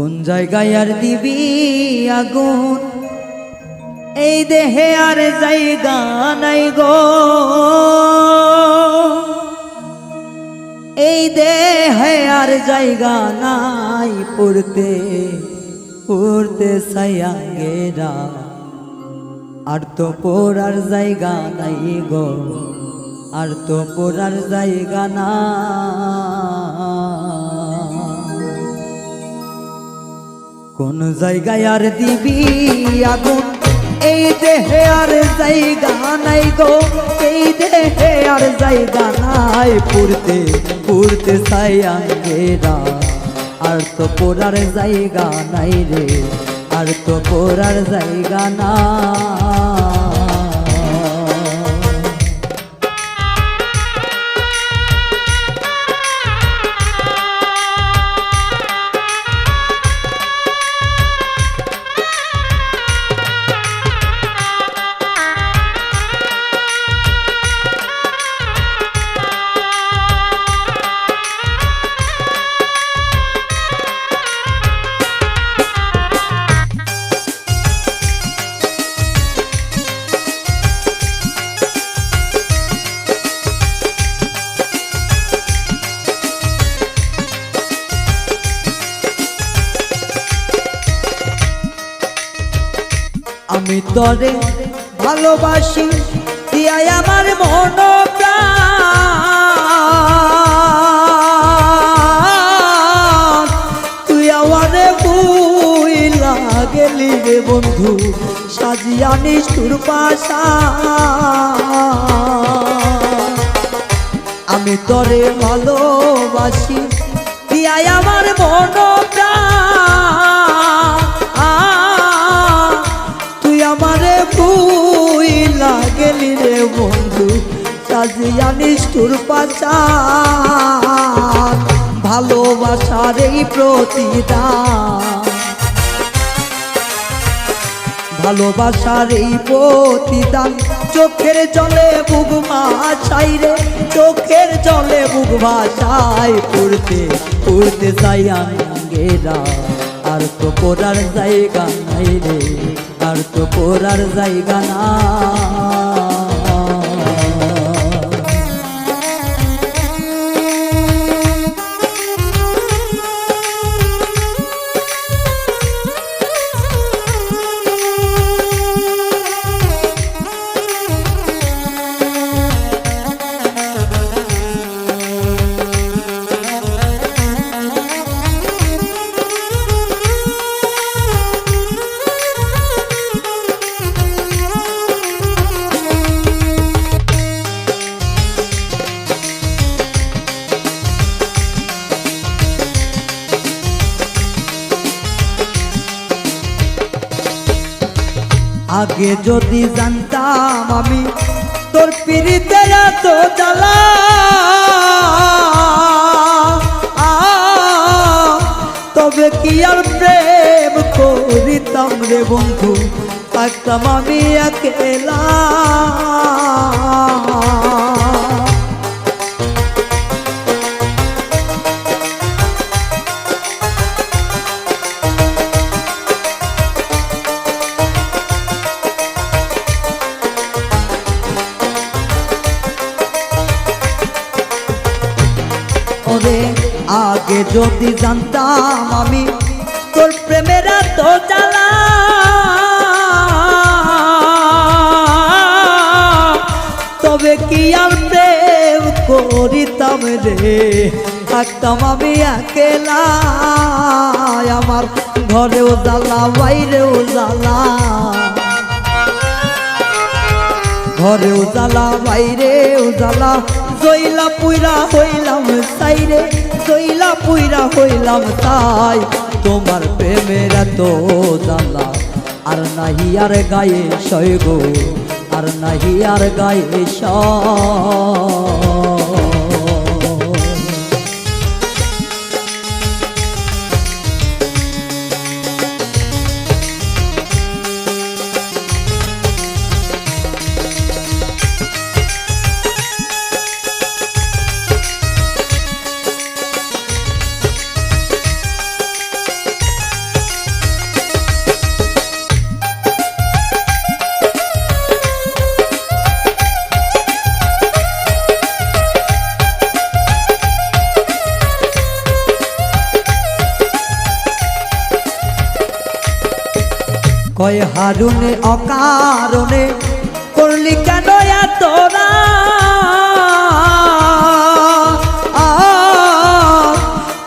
কোন জায়গায় আর দিবি আগুন, এই দেহে আর জায়গা নাই গো, এই দেহে আর জায়গা নাই পড়তে পড়তে ছায়াঙ্গেরা, আর তো পড়ার জায়গা নাই গো, আর তো পড়ার জায়গা না। কোন জায়গায় আর দিবি আগুন, এই দেহে আর জায়গা নাই গো, এই দেহে আর জায়গা নাই পড়তে পড়তে ছায়াঙ্গেরা, আর তো পড়ার জায়গা নাই রে, আর তো পড়ার জায়গা না। আমি তরে ভালোবাসি দিয়াই আমার মন প্রাণ, তুই আমারে ভুইলা গেলি রে বন্ধু, সাজিয়া নিষ্ঠুর পাশা। আমি তরে ভালোবাসি দিয়াই আমার মন প্রাণ, আমারে ভুইলা গেলি রে বন্ধু, সাজিয়া নিষ্ঠুর পাশান। ভালোবাসার এই প্রতিদান, ভালোবাসার এই প্রতিদান, চোখের জলে বুক ভাসাই রে, চোখের জলে বুক ভাসাই পড়তে পড়তে ছায়াঙ্গেরা, আর তো পড়ার জায়গা নাই রে, আর তো পড়ার জায়গা না। আগে যদি জানতাম আমি তোর পিরিতের এত জ্বালা, তবে কি আর প্রেম করিতাম রে বন্ধু, থাকতাম আমি একলা। আগে যদি জানতাম আমি তোর প্রেমের এত জ্বালা, তবে কি আর প্রেম করিতাম রে, থাকতাম আমি একলা। আমার ঘরেও জ্বালা বাইরেও জ্বালা, ঘরেও জ্বালা বাইরেও জ্বালা, জইলা পুইরা হইলাম সাইরে, জইলা পুইরা হইলাম তাই, তোমার প্রেমের এত জ্বালা আর নাহি আর গায়ে সয় গো, আর নাহি আর গায়ে সয়। কয় হারুনে অকারণে করলি কেন এতরা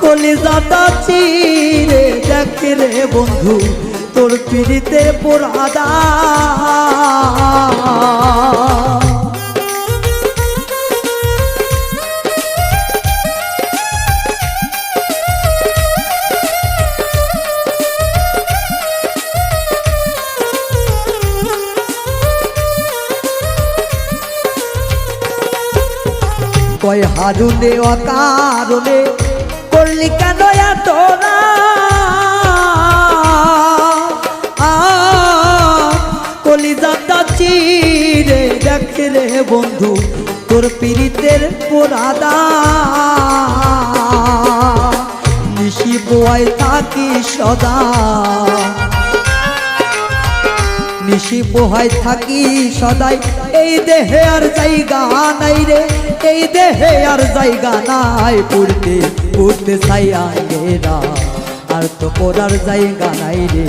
কলিজাটা চিরে দেখে রে বন্ধু তোর পিড়িতের পোড়াদা কয় হারুনে অকারণে করলি কেন তোরা কলিজাটা চিরে দেখে রে বন্ধু তোর পীড়িতের পোড়াদা নিশি বোয়াই থাকি সদা নিশি পোহাই থাকি সদাই এই দেহে আর জায়গা নাই রে এই দেহে আর জায়গা নাই পড়তে পড়তে চাই আগেরা আর তো পড়ার জায়গা নাই রে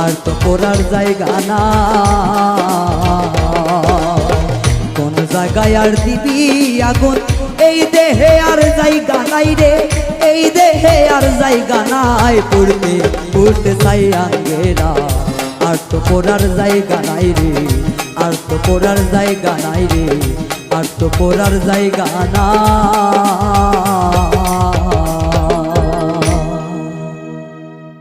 আর তো পড়ার জায়গা না কোন জায়গায় আর দিবি আগুন এই দেহে আর জায়গা নাই রে এই দেহে আর জায়গা নাই পড়তে পড়তে চাই আগেরা আর তো পড়ার জায়গা নাই রে আর তো পড়ার জায়গা নাই রে আর তো পড়ার জায়গা না